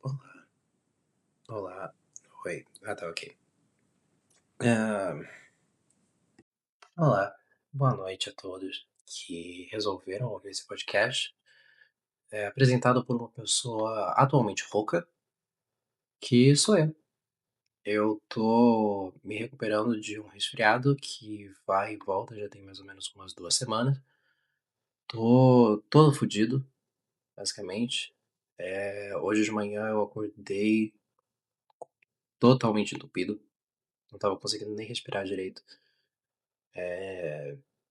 Olá, olá, oi. Tá, ok. Hã, olá, boa noite a todos que resolveram ouvir esse podcast, apresentado por uma pessoa atualmente rouca, que sou eu. Eu tô me recuperando de um resfriado que vai e volta, já tem mais ou menos umas 2 semanas. Tô todo fudido, basicamente. Hoje de manhã eu acordei totalmente entupido, não estava conseguindo nem respirar direito.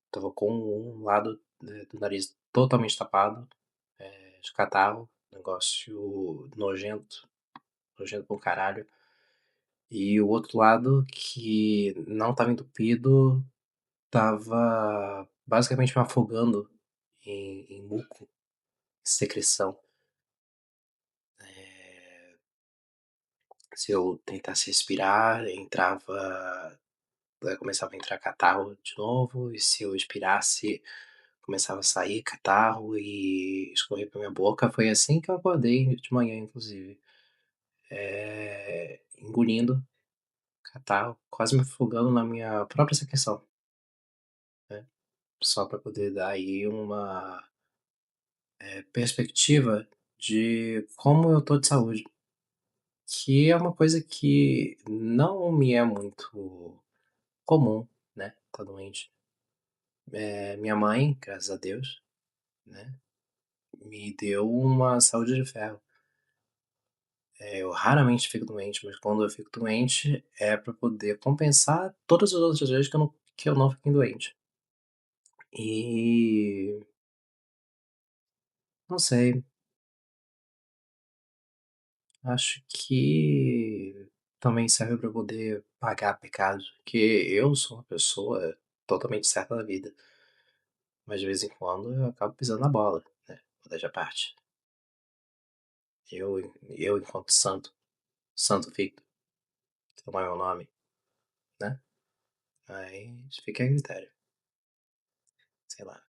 Estava com um lado, do nariz totalmente tapado, de catarro, negócio nojento, nojento pra um caralho. E o outro lado que não estava entupido, estava basicamente me afogando em muco, secreção. Se eu tentasse respirar, começava a entrar catarro de novo, e se eu expirasse, começava a sair catarro e escorrer pra minha boca. Foi assim que eu acordei de manhã, inclusive. Engolindo catarro, quase me afogando na minha própria secreção, né, só para poder dar aí uma, perspectiva de como eu tô de saúde, que é uma coisa que não me é muito comum, né, tá doente. Minha mãe, graças a Deus, né, me deu uma saúde de ferro. Eu raramente fico doente, mas quando eu fico doente é pra poder compensar todas as outras vezes que eu não fiquei doente. E não sei, acho que também serve pra poder pagar pecados, porque eu sou uma pessoa totalmente certa da vida, mas de vez em quando eu acabo pisando na bola, né, modéstia à parte. Eu enquanto santo, santo fico, que não é meu nome, né, mas fica a critério, sei lá.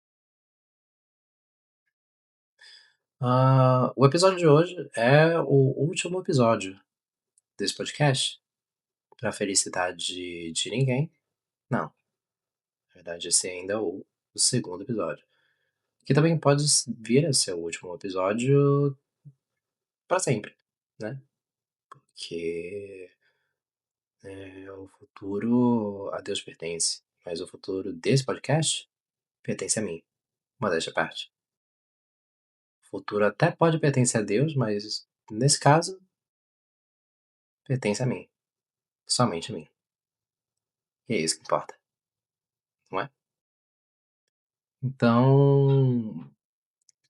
O episódio de hoje é o último episódio desse podcast, pra felicidade de ninguém. Não, na verdade esse ainda é o segundo episódio, que também pode vir a ser o último episódio pra sempre, né, porque, o futuro a Deus pertence, mas o futuro desse podcast pertence a mim, modéstia à parte. O futuro até pode pertencer a Deus, mas nesse caso pertence a mim, somente a mim, e é isso que importa, não é? Então,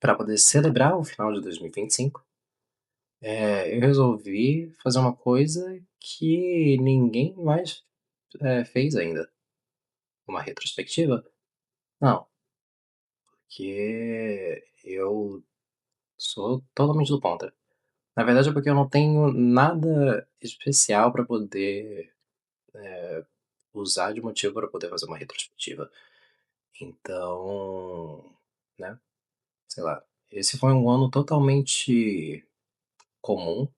para poder celebrar o final de 2025, eu resolvi fazer uma coisa que ninguém mais, fez ainda. Uma retrospectiva? Não, porque eu sou totalmente do contra. Na verdade é porque eu não tenho nada especial para poder usar de motivo para poder fazer uma retrospectiva. Então, né, sei lá, esse foi um ano totalmente comum,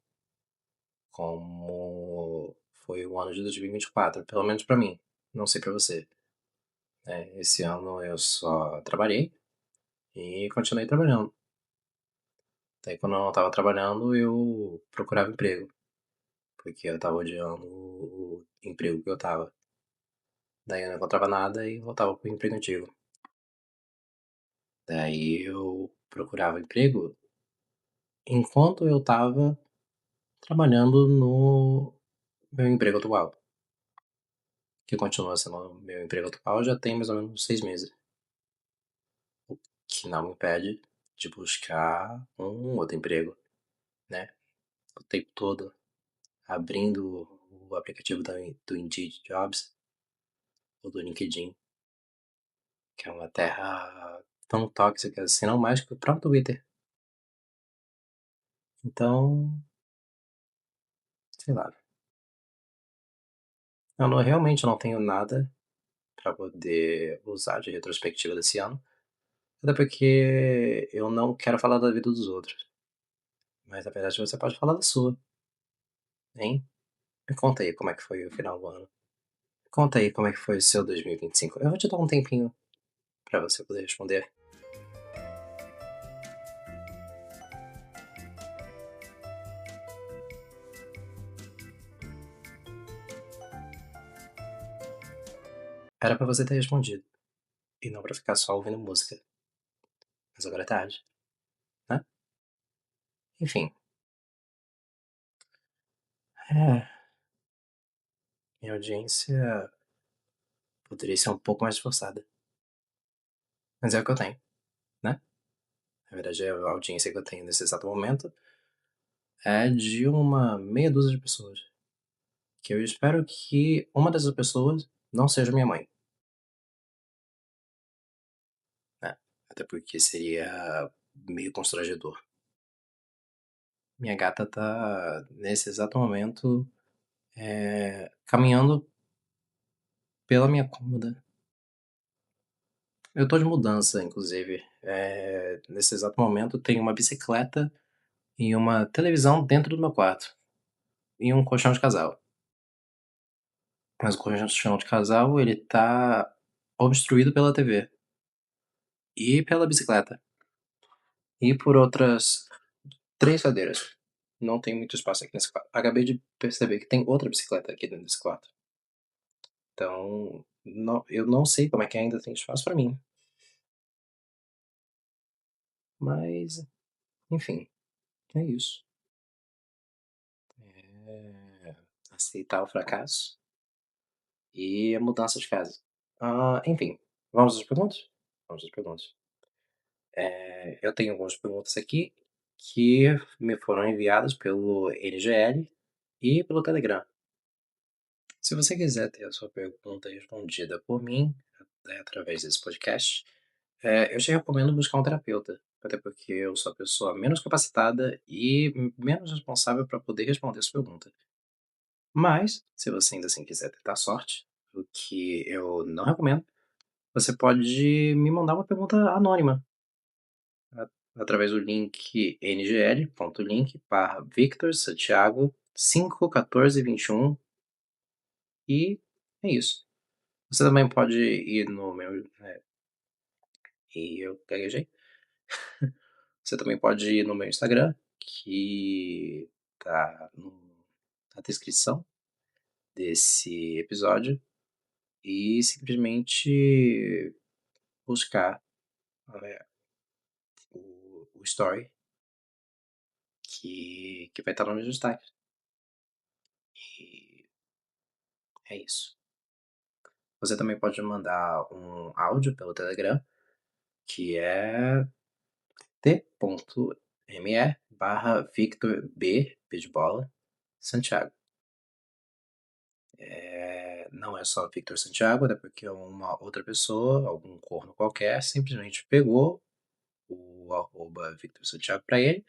como foi o ano de 2024, pelo menos pra mim, não sei pra você, né. Esse ano eu só trabalhei e continuei trabalhando. Daí quando eu não estava trabalhando eu procurava emprego, porque eu estava odiando o emprego que eu estava. Daí eu não encontrava nada e voltava para o emprego antigo. Daí eu procurava emprego enquanto eu estava trabalhando no meu emprego atual, que continua sendo o meu emprego atual já tem mais ou menos 6 meses. O que não me impede de buscar um outro emprego, né, o tempo todo abrindo o aplicativo do Indeed Jobs ou do LinkedIn, que é uma terra tão tóxica, se não mais que o próprio Twitter. Então, sei lá, realmente não tenho nada para poder usar de retrospectiva desse ano, até porque eu não quero falar da vida dos outros, mas na verdade você pode falar da sua, hein? Me conta aí como é que foi o final do ano. Conta aí como é que foi o seu 2025. Eu vou te dar um tempinho pra você poder responder. Era pra você ter respondido, e não pra ficar só ouvindo música. Mas agora é tarde, né? Enfim, é, minha audiência poderia ser um pouco mais esforçada, mas é o que eu tenho, né? Na verdade, a audiência que eu tenho nesse exato momento é de uma meia dúzia de pessoas, que eu espero que uma dessas pessoas não seja minha mãe, né? Até porque seria meio constrangedor. Minha gata tá, nesse exato momento, caminhando pela minha cômoda. Eu tô de mudança, inclusive. Nesse exato momento, tem uma bicicleta e uma televisão dentro do meu quarto, e um colchão de casal. Mas o colchão de casal, ele tá obstruído pela TV e pela bicicleta e por outras 3 cadeiras. Não tem muito espaço aqui nesse quarto. Acabei de perceber que tem outra bicicleta aqui dentro desse quarto. Então, eu não sei como é que ainda tem espaço pra mim. Mas, enfim, é isso. É aceitar o fracasso e a mudança de casa. Enfim, vamos às perguntas? Vamos às perguntas. Eu tenho algumas perguntas aqui que me foram enviadas pelo NGL e pelo Telegram. Se você quiser ter a sua pergunta respondida por mim, através desse podcast, eu te recomendo buscar um terapeuta, até porque eu sou a pessoa menos capacitada e menos responsável para poder responder essa pergunta. Mas, se você ainda assim quiser tentar sorte, o que eu não recomendo, você pode me mandar uma pergunta anônima através do link ngl.link/Victor Santiago 51421 e é isso. Você também pode ir no meu, e eu gaguejei. Você também pode ir no meu Instagram, que tá na descrição desse episódio, e simplesmente buscar, eh, o story que vai estar nos meus destaques. E é isso. Você também pode mandar um áudio pelo Telegram, que é t.me/Victor B de bola, Santiago. Não é só Victor Santiago, até porque uma outra pessoa, algum corno qualquer, simplesmente pegou o arroba Victor Santiago para ele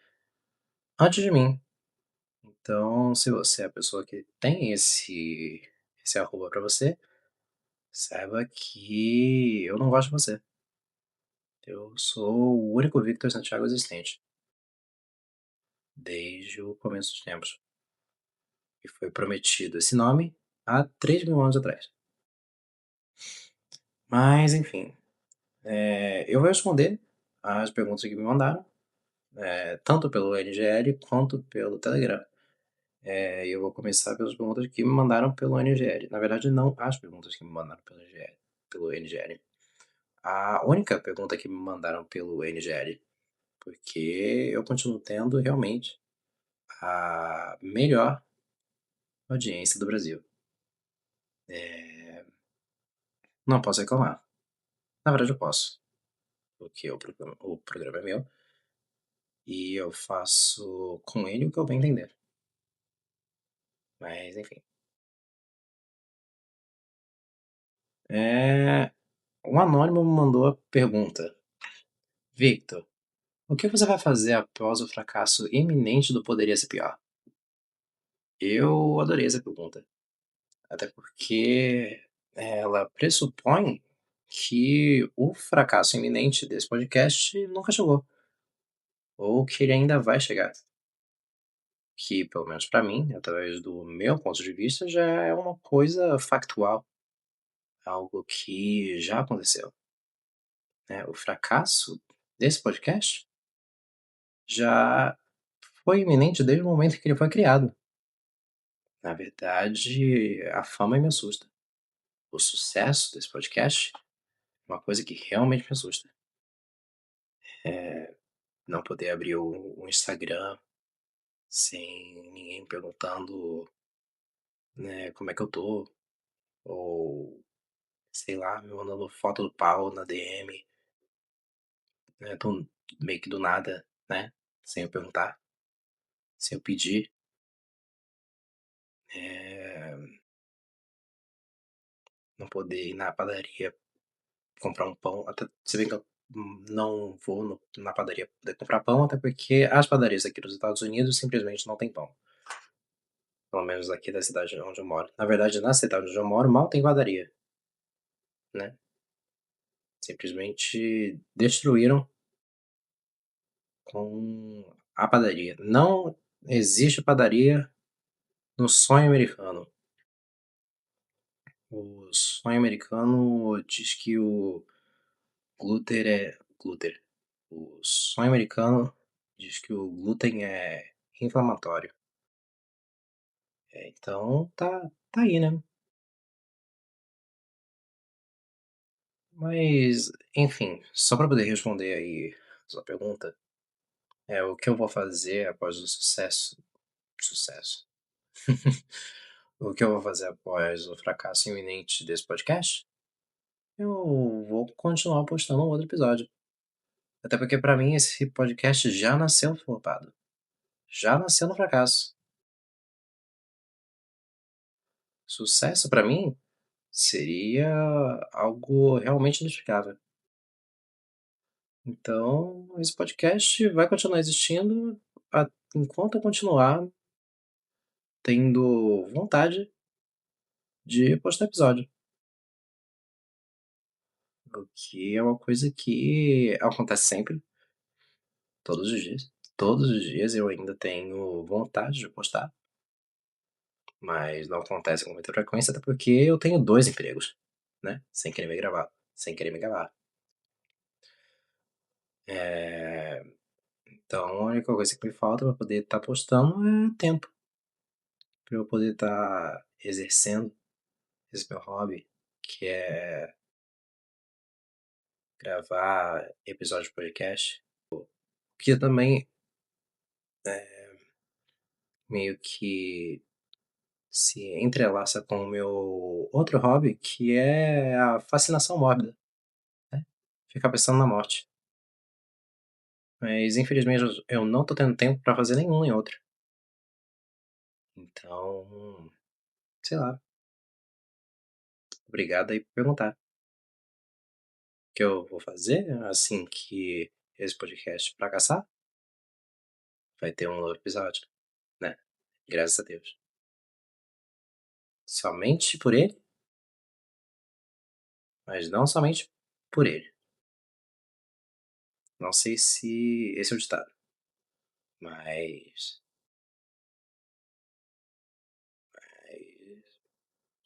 antes de mim. Então, se você é a pessoa que tem esse arroba para você, saiba que eu não gosto de você. Eu sou o único Victor Santiago existente, desde o começo dos tempos. E foi prometido esse nome há 3.000 anos atrás. Mas, enfim, eu vou responder as perguntas que me mandaram, tanto pelo NGL quanto pelo Telegram. Eu vou começar pelas perguntas que me mandaram pelo NGL. Na verdade, não as perguntas que me mandaram pelo NGL. A única pergunta que me mandaram pelo NGL, porque eu continuo tendo realmente a melhor audiência do Brasil. Não posso reclamar. Na verdade, eu posso, porque o programa é meu e eu faço com ele o que eu bem entender. Mas, enfim. É, um anônimo me mandou a pergunta: Victor, o que você vai fazer após o fracasso iminente do Poderia Ser Pior? Eu adorei essa pergunta, até porque ela pressupõe que o fracasso iminente desse podcast nunca chegou, ou que ele ainda vai chegar. que, pelo menos para mim, através do meu ponto de vista, já é uma coisa factual, algo que já aconteceu, né. O fracasso desse podcast já foi iminente desde o momento que ele foi criado. Na verdade, a fama me assusta. O sucesso desse podcast é uma coisa que realmente me assusta. Não poder abrir o Instagram sem ninguém perguntando, né, como é que eu tô, ou sei lá, me mandando foto do pau na DM, né, meio que do nada, né, sem eu perguntar, sem eu pedir. Eh, não poder ir na padaria comprar um pão, até se bem que eu não vou na padaria poder comprar pão, até porque as padarias aqui dos Estados Unidos simplesmente não tem pão. Pelo menos aqui da cidade onde eu moro. Na verdade, na cidade onde eu moro mal tem padaria, né. Simplesmente destruíram com a padaria. Não existe padaria no sonho americano. O sonho americano diz que o glúten. O sonho americano diz que o glúten é inflamatório. Então tá aí, né. Mas, enfim, só para poder responder aí a sua pergunta, o que eu vou fazer após o sucesso. O que eu vou fazer após o fracasso iminente desse podcast? Eu vou continuar postando um outro episódio. Até porque pra mim esse podcast já nasceu flopado. Já nasceu no fracasso. Sucesso pra mim seria algo realmente inexplicável. Então, esse podcast vai continuar existindo enquanto eu continuar tendo vontade de postar episódio. O que é uma coisa que acontece sempre, todos os dias. Todos os dias eu ainda tenho vontade de postar, mas não acontece com muita frequência, até porque eu tenho 2 empregos, né, sem querer me gravar, sem querer me gabar. Eh, então a única coisa que me falta para poder estar postando é tempo, para eu poder estar exercendo esse meu hobby, que é gravar episódio de podcast, que também, eh, meio que se entrelaça com o meu outro hobby, que é a fascinação mórbida, né, ficar pensando na morte. Mas infelizmente eu não tô tendo tempo pra fazer nenhum nem outro. Então, sei lá, obrigado aí por perguntar. O que eu vou fazer assim que esse podcast fracassar? Vai ter um novo episódio, né, graças a Deus. Somente por ele, mas não somente por ele. Não sei se esse é o ditado, mas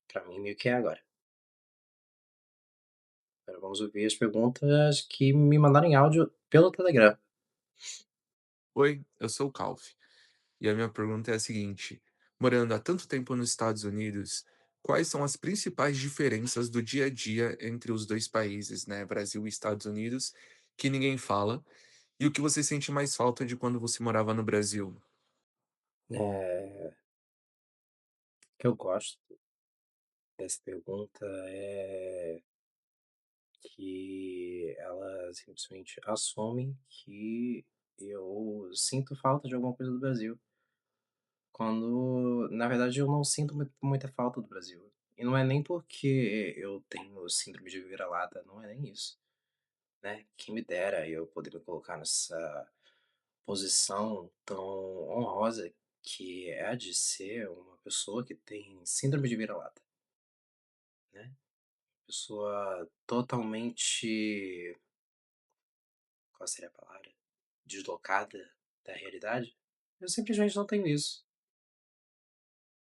pra mim meio que é agora. Agora vamos ouvir as perguntas que me mandaram em áudio pelo Telegram. Oi, eu sou o Calf. E a minha pergunta é a seguinte: morando há tanto tempo nos Estados Unidos, quais são as principais diferenças do dia a dia entre os dois países, né, Brasil e Estados Unidos, que ninguém fala? E o que você sente mais falta de quando você morava no Brasil? O que eu gosto dessa pergunta é que ela simplesmente assume que eu sinto falta de alguma coisa do Brasil, quando na verdade eu não sinto muita falta do Brasil. E não é nem porque eu tenho síndrome de vira-lata, não é nem isso, né. Quem me dera eu poder me colocar nessa posição tão honrosa que é a de ser uma pessoa que tem síndrome de vira-lata, né. Pessoa totalmente, qual seria a palavra? Deslocada da realidade, Eu simplesmente não tenho isso.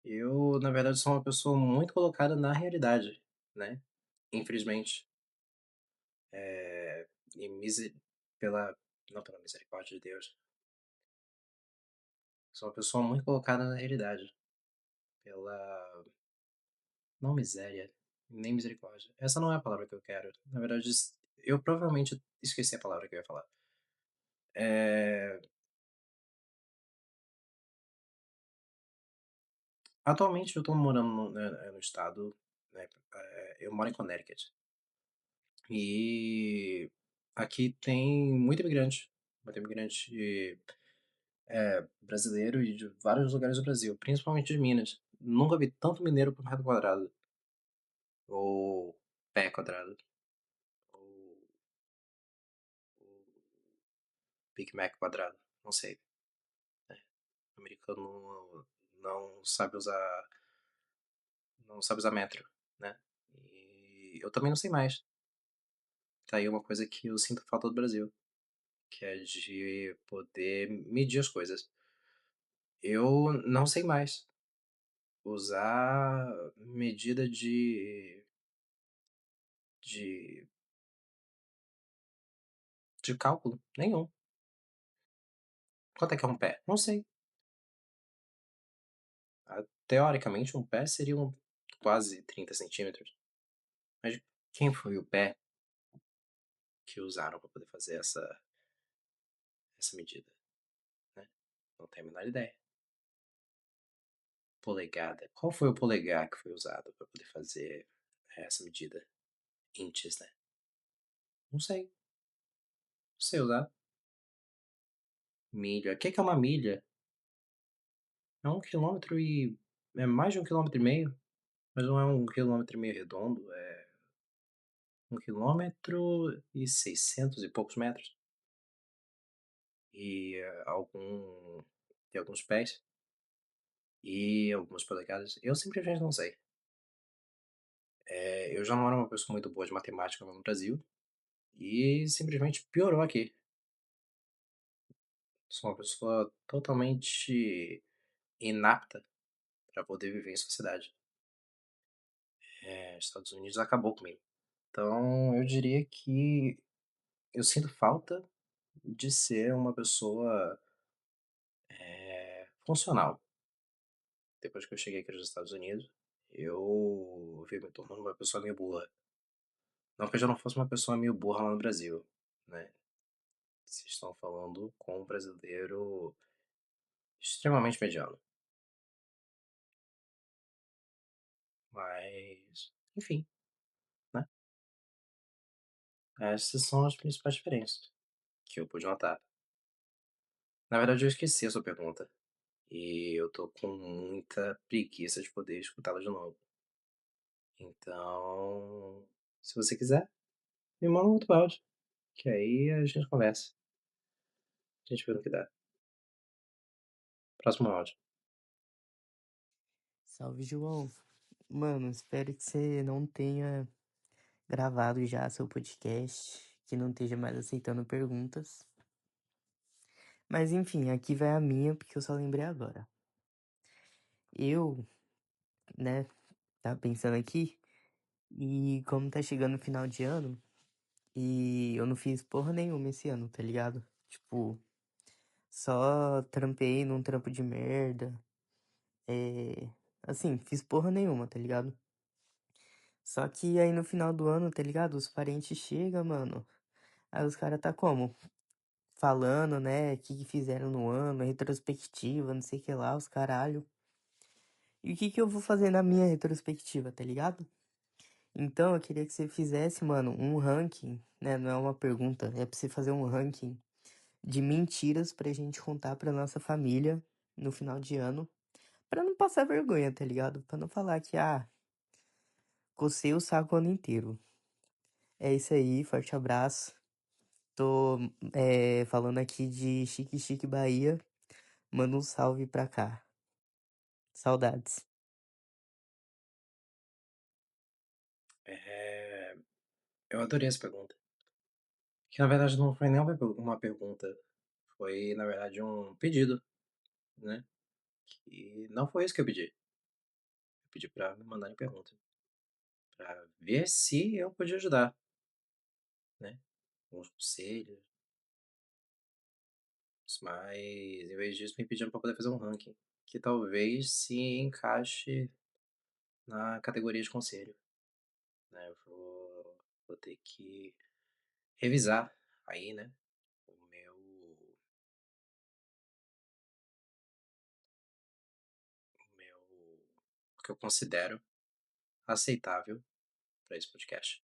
Eu, na verdade, sou uma pessoa muito colocada na realidade, né, infelizmente. E pela não pela misericórdia de Deus, sou uma pessoa muito colocada na realidade, pela não miséria, nem misericórdia. Essa não é a palavra que eu quero. Na verdade, eu provavelmente esqueci a palavra que eu ia falar. Eh, atualmente eu tô morando no estado, né, eu moro em Connecticut, e aqui tem muito imigrante, brasileiro e de vários lugares do Brasil, principalmente de Minas. Nunca vi tanto mineiro por metro quadrado, ou pé quadrado, ou Big Mac quadrado, não sei, né. O americano não sabe usar metro, né. E eu também não sei mais. Tá aí uma coisa que eu sinto falta do Brasil, que é de poder medir as coisas. Eu não sei mais usar medida de de cálculo nenhum. Quanto é que é um pé? Não sei. Teoricamente, um pé seria quase 30 centímetros. Mas quem foi o pé que usaram para poder fazer essa medida, né? Não tenho a menor ideia. Polegada. Qual foi o polegar que foi usado para poder fazer essa medida? Inches, né? Não sei. Não sei usar. Milha. O que que é uma milha? É 1 quilômetro e é mais de 1,5 quilômetro, mas não é 1,5 quilômetro redondo, é 1 quilômetro e 600 e poucos metros. E tem alguns pés e algumas polegadas. Eu simplesmente não sei. Eu já não era uma pessoa muito boa de matemática no Brasil e simplesmente piorou aqui. Sou uma pessoa totalmente inapta para poder viver em sociedade. Estados Unidos acabou comigo. Então, eu diria que eu sinto falta de ser uma pessoa, funcional. Depois que eu cheguei aqui nos Estados Unidos, eu vi me tornando uma pessoa meio burra. Não que eu já não fosse uma pessoa meio burra lá no Brasil, né. Vocês estão falando com um brasileiro extremamente mediano, mas, enfim, né. Essas são as principais diferenças que eu pude notar. Na verdade, eu esqueci a sua pergunta, e eu tô com muita preguiça de poder escutá-la de novo. Então, se você quiser, me manda um outro áudio, que aí a gente conversa, a gente vê no que dá. Próximo áudio. Salve, João. Mano, espero que você não tenha gravado já seu podcast, que não esteja mais aceitando perguntas. Mas enfim, aqui vai a minha, porque eu só lembrei agora. Eu, né, tava pensando aqui, e como tá chegando o final de ano, e eu não fiz porra nenhuma esse ano, tá ligado? Tipo, só trampei num trampo de merda. Assim, fiz porra nenhuma, tá ligado? Só que aí no final do ano, tá ligado? Os parentes chegam, mano. Aí os caras tá como? Falando, né, o que que fizeram no ano, retrospectiva, não sei o que lá, os caralho. E o que que eu vou fazer na minha retrospectiva, tá ligado? Então eu queria que você fizesse, mano, um ranking, né? Não é uma pergunta, é pra você fazer um ranking de mentiras pra gente contar pra nossa família no final de ano. Pra não passar vergonha, tá ligado? Pra não falar que, cocei o saco o ano inteiro. É isso aí, forte abraço. Tô, falando aqui de Chique Chique Bahia. Manda um salve pra cá. Saudades. Eh, eu adorei essa pergunta, que na verdade não foi nem uma pergunta, foi na verdade um pedido. né, que não foi isso que eu pedi. Eu pedi pra me mandarem pergunta, pra ver se eu podia ajudar, né, com uns conselhos, mas em vez disso me pediram pra poder fazer um ranking, que talvez se encaixe na categoria de conselho, né. Eu vou ter que revisar aí, né, o meu o que eu considero aceitável para esse podcast.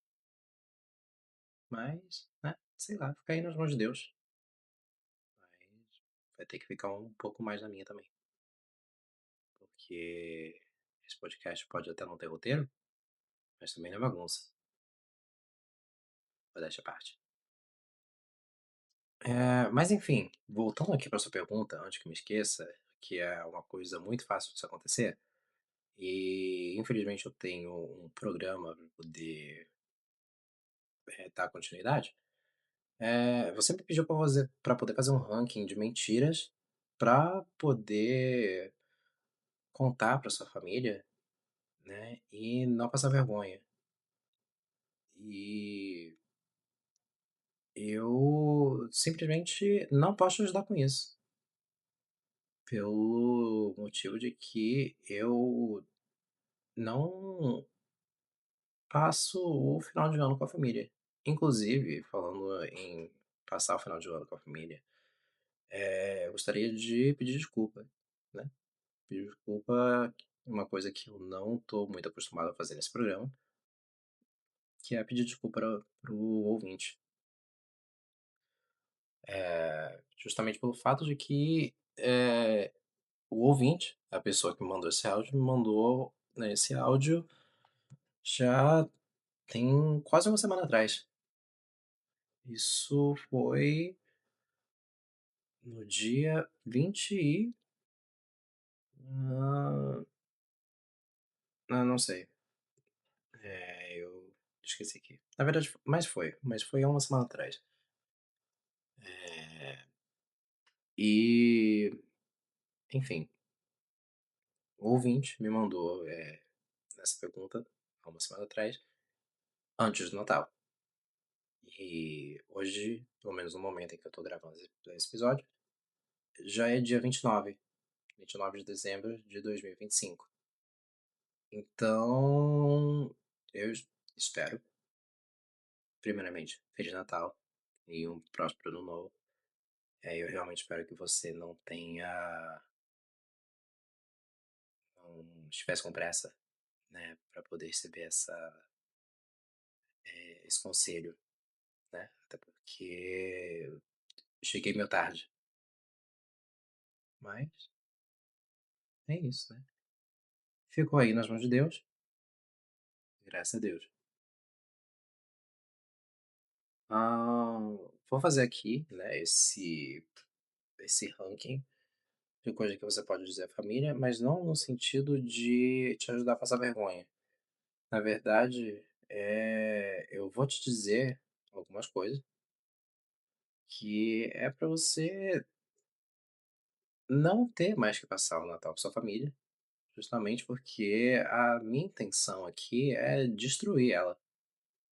Mas, né, sei lá, fica aí nas mãos de Deus. Mas vai ter que ficar um pouco mais na minha também. Porque esse podcast pode até não ter roteiro, mas também não é bagunça. Modéstia à parte. Mas enfim, voltando aqui para sua pergunta, antes que eu me esqueça, que é uma coisa muito fácil disso acontecer, e infelizmente eu tenho um programa para poder dar continuidade. Você me pediu para poder fazer um ranking de mentiras para poder contar para sua família, né, e não passar vergonha. E eu simplesmente não posso te ajudar com isso, pelo motivo de que eu não passo o final de ano com a família. Inclusive, falando em passar o final de ano com a família, eu gostaria de pedir desculpa, né? Pedir desculpa, uma coisa que eu não tô muito acostumado a fazer nesse programa, que é pedir desculpa para o ouvinte. Justamente pelo fato de que, o ouvinte, a pessoa que me mandou esse áudio, me mandou, né, esse áudio já tem quase uma semana atrás. Isso foi no dia 20 e hã, não sei, eu esqueci aqui. Na verdade, mas foi há uma semana atrás. Eh, e, enfim, o ouvinte me mandou, essa pergunta há uma semana atrás, antes do Natal. E hoje, pelo menos no momento em que eu tô gravando esse episódio, já é dia 29 de dezembro de 2025. Então, eu espero, primeiramente, Feliz Natal e um próspero Ano Novo. Eu realmente espero que você não estivesse com pressa, né, para poder receber esse conselho, né, até porque eu cheguei meio tarde, mas é isso, né. Ficou aí nas mãos de Deus, graças a Deus. Ah, vou fazer aqui, né, esse ranking de coisa que você pode dizer à família, mas não no sentido de te ajudar a passar vergonha. Na verdade, eu vou te dizer algumas coisas que é para você não ter mais que passar o Natal com sua família, justamente porque a minha intenção aqui é destruir ela.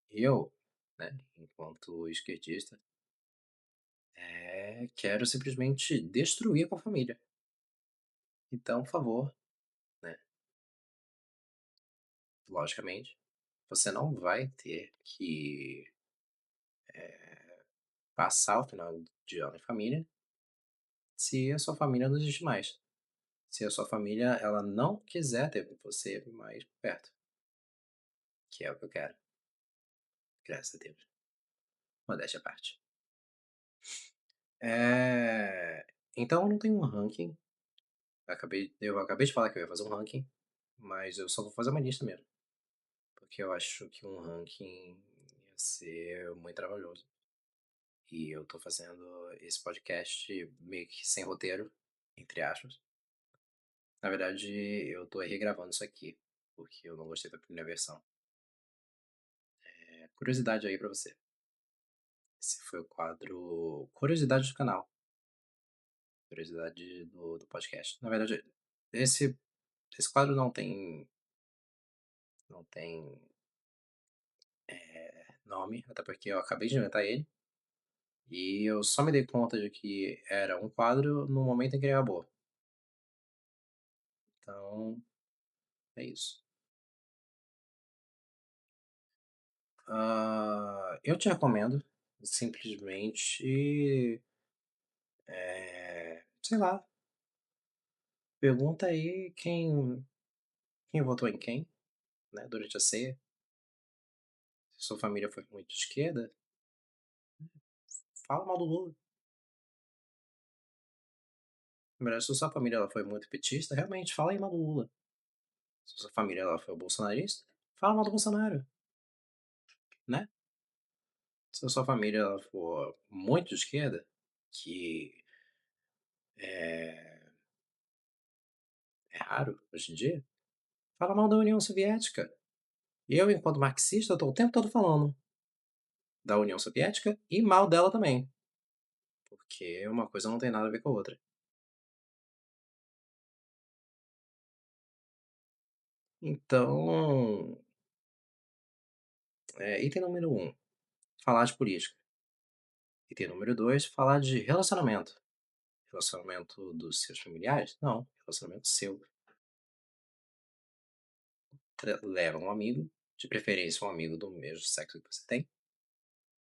Eu, né, enquanto esquerdista, quero simplesmente destruir com a família. Então, por favor, né, logicamente, você não vai ter que passar o final de ano em família se a sua família não existe mais. Se a sua família ela não quiser ter você mais perto, que é o que eu quero, graças a Deus. Modéstia à parte. Então eu não tenho um ranking. Eu acabei de falar que eu ia fazer um ranking, mas eu só vou fazer uma lista mesmo. Porque eu acho que um ranking ia ser muito trabalhoso. E eu tô fazendo esse podcast meio que sem roteiro, entre aspas. Na verdade, eu tô regravando isso aqui, porque eu não gostei da primeira versão. Curiosidade aí pra você. Esse foi o quadro Curiosidade do canal. curiosidade do podcast. Na verdade, esse, esse quadro não tem nome, até porque eu acabei de inventar ele. E eu só me dei conta de que era um quadro no momento em que ele acabou. Então, é isso. Eu te recomendo, simplesmente, sei lá, pergunta aí quem votou em quem, né, durante a ceia. Se sua família foi muito de esquerda, fala mal do Lula. Na verdade, se sua família ela foi muito petista, realmente fala aí mal do Lula. Se sua família ela foi bolsonarista, fala mal do Bolsonaro, né? Se a sua família ela for muito de esquerda, que é, é raro hoje em dia, fala mal da União Soviética. Eu, enquanto marxista, estou o tempo todo falando da União Soviética e mal dela também, porque uma coisa não tem nada a ver com a outra. Então, item número um, falar de política. Item número dois, falar de relacionamento. Relacionamento dos seus familiares? Não, relacionamento seu. Leva um amigo, de preferência um amigo do mesmo sexo que você tem,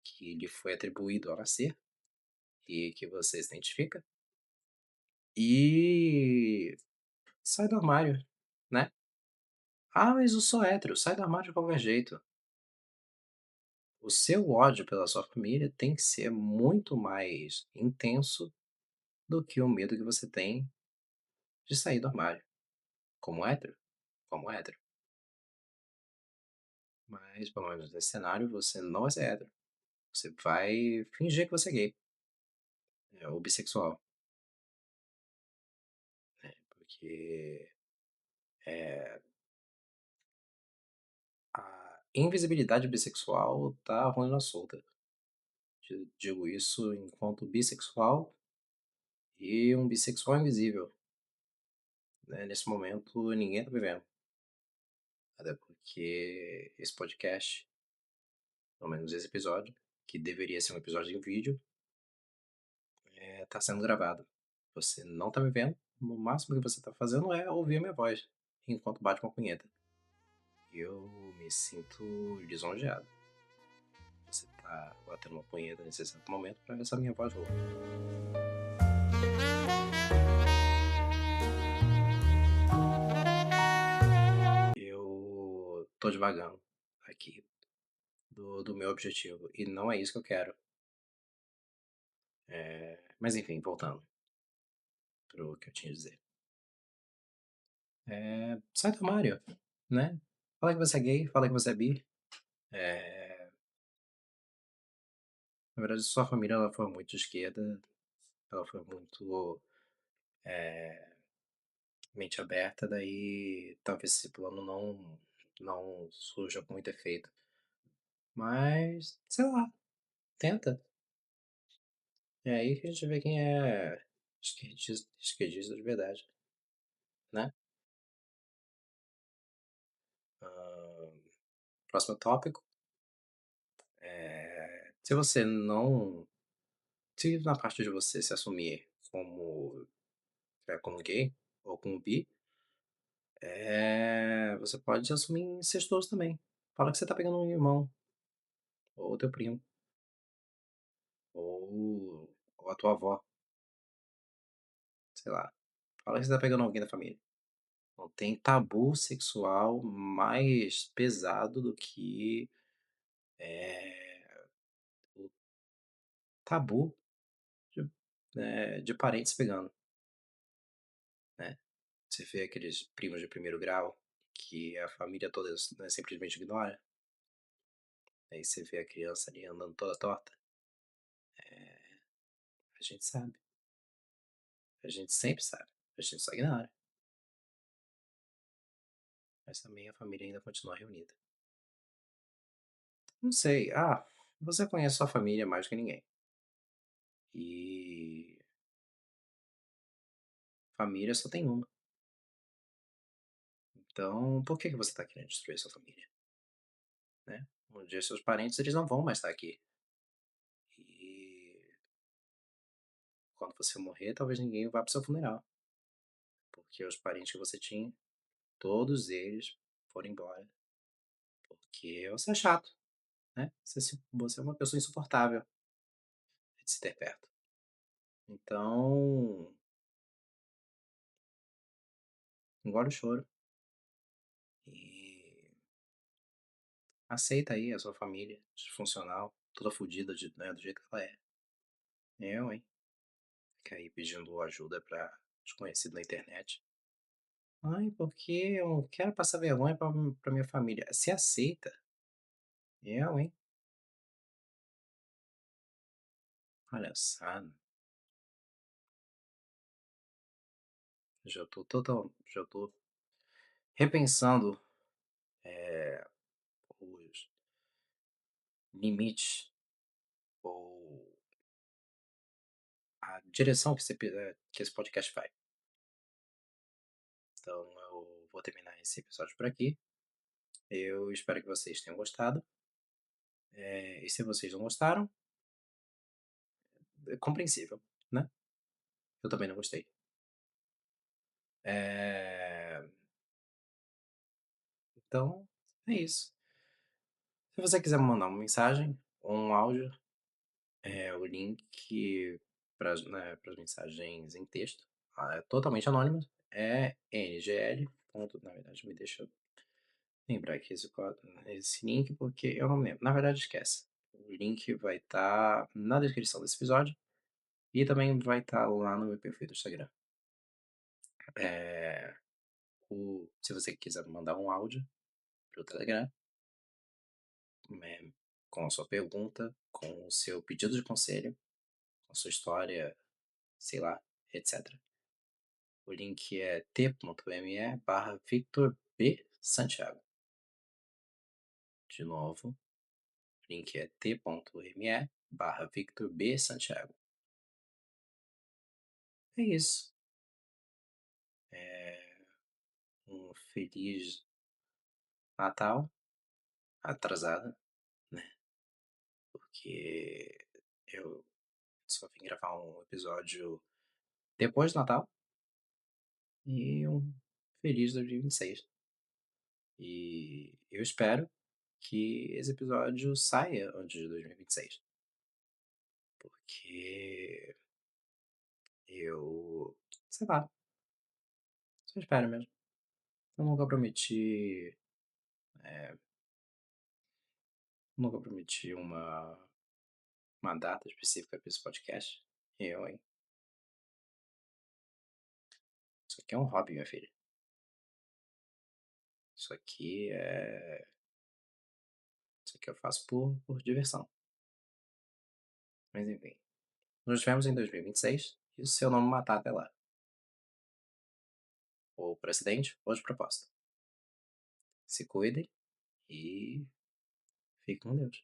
que lhe foi atribuído ao nascer e que você se identifica. E sai do armário, né? Ah, mas eu sou hétero, sai do armário de qualquer jeito. O seu ódio pela sua família tem que ser muito mais intenso do que o medo que você tem de sair do armário. Como hétero? Como hétero. Mas, pelo menos nesse cenário, você não vai ser hétero. Você vai fingir que você é gay, ou bissexual, né? Porque a invisibilidade bissexual tá rolando à solta. Digo isso enquanto bissexual e um bissexual invisível, né? Nesse momento, ninguém tá vivendo. Até porque esse podcast, pelo menos esse episódio, que deveria ser um episódio em vídeo, tá sendo gravado. Você não tá me vendo, no máximo que você tá fazendo é ouvir a minha voz enquanto bate uma punheta. Eu me sinto lisonjeado. Você tá batendo uma punheta nesse exato momento pra essa minha voz rouca. Eu tô devagando aqui do meu objetivo e não é isso que eu quero. Mas enfim, voltando pro que eu tinha a dizer. Sai do armário, né? Fala que você é gay, fala que você é bi. É, na verdade, sua família ela foi muito de esquerda, ela foi muito mente aberta, daí talvez esse plano não surja com muito efeito. Mas, sei lá, tenta. É aí que a gente vê quem é esquerdista de verdade, né? Ahn, próximo tópico. Se você não. Se na parte de você se assumir como gay ou como bi, você pode assumir incestuoso também. Fala que você tá pegando um irmão, ou teu primo, ou a tua avó, sei lá. Fala que você tá pegando alguém da família. Não tem tabu sexual mais pesado do que o tabu de parentes pegando, né? Você vê aqueles primos de primeiro grau que a família toda, né, simplesmente ignora. Aí você vê a criança ali andando toda torta. A gente sabe. A gente sempre sabe. A gente só ignora. Mas também a família ainda continua reunida. Não sei. Ah, você conhece sua família mais do que ninguém. E família só tem uma. Então, por que que você tá querendo destruir a sua família, né? Um dia seus parentes, eles não vão mais estar aqui. E quando você morrer, talvez ninguém vá para o seu funeral, porque os parentes que você tinha, todos eles foram embora, porque você é chato, né? Você é uma pessoa insuportável de se ter perto. Então, engole o choro e aceita aí a sua família disfuncional, toda fodida né, do jeito que ela é. Eu, hein? Fica aí pedindo ajuda pra desconhecido na internet. Ai, porque eu não quero passar vergonha pra minha família. Se aceita. Eu, hein? Olha só. Já tô repensando os limites ou a direção que esse podcast vai. Então eu vou terminar esse episódio por aqui. Eu espero que vocês tenham gostado. E se vocês não gostaram, é compreensível, né? Eu também não gostei. Eh, então, é isso. Se você quiser me mandar uma mensagem ou um áudio, o link para as mensagens em texto, é totalmente anônimo, é ngl. Na verdade, me deixa eu lembrar aqui esse link, porque eu não me lembro. Na verdade, esquece. O link vai estar na descrição desse episódio e também vai estar lá no meu perfil do Instagram. Eh, Se você quiser mandar um áudio pro Telegram, com a sua pergunta, com o seu pedido de conselho, com a sua história, sei lá, etc. O link é t.me/Victor B. Santiago. De novo, o link é t.me/Victor B. Santiago. É isso. Um feliz Natal atrasado, né? Porque eu só vim gravar um episódio depois do Natal e um feliz 2026. E eu espero que esse episódio saia antes de 2026. Porque eu, sei lá, só espero mesmo. Eu nunca prometi uma data específica para esse podcast. Eu, hein? Isso aqui é um hobby, minha filha. Isso aqui é. Isso aqui eu faço por diversão. Mas enfim. Nos vemos em 2026 e se eu não me matar até lá. Ou por acidente ou de propósito. Se cuidem e fiquem com Deus.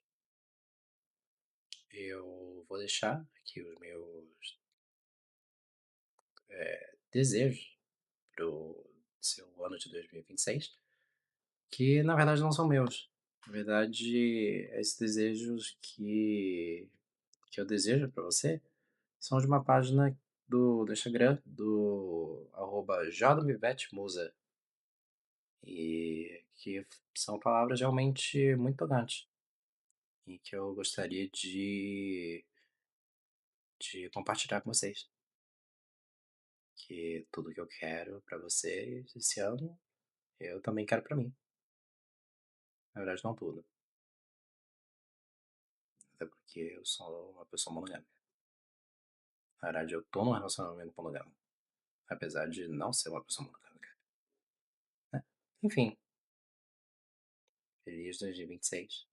Eu vou deixar aqui os meus desejos pro seu ano de 2026, que na verdade não são meus. Na verdade, esses desejos que eu desejo para você são de uma página do Instagram do @jodamivetmusa e que são palavras realmente muito tocantes e que eu gostaria de compartilhar com vocês. Que tudo que eu quero pra vocês esse ano, eu também quero pra mim. Na verdade, não tudo. Até porque eu sou uma pessoa monogâmica. Na verdade, eu tô num relacionamento monogâmico. Apesar de não ser uma pessoa monogâmica. Né? Enfim, feliz 2026.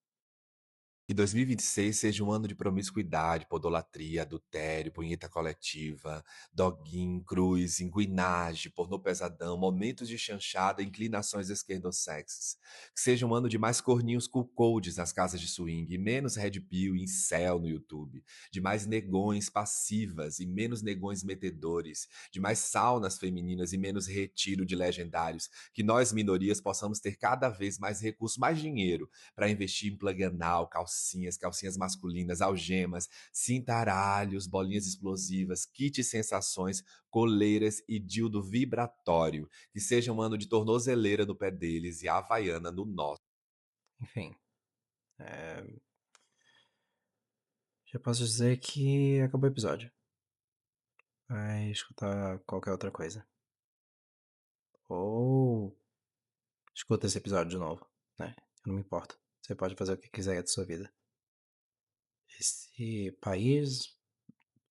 Que 2026 seja um ano de promiscuidade, podolatria, adultério, punheta coletiva, doguinho, cruz, inguinagem, pornô pesadão, momentos de chanchada, inclinações esquerdossexas. Que seja um ano de mais corninhos cuckolds nas casas de swing, e menos red pill e incel no YouTube. De mais negões passivas e menos negões metedores. De mais saunas femininas e menos retiro de legendários. Que nós, minorias, possamos ter cada vez mais recursos, mais dinheiro para investir em plug anal, calcinhas masculinas, algemas, cintaralhos, bolinhas explosivas, kits sensações, coleiras e dildo vibratório. Que seja um ano de tornozeleira no pé deles e havaiana no nosso. Enfim, já posso dizer que acabou o episódio. Vai escutar qualquer outra coisa. Ou escuta esse episódio de novo, né? Eu não me importo. Você pode fazer o que quiser da sua vida. Esse país,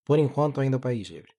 por enquanto, ainda é um país livre.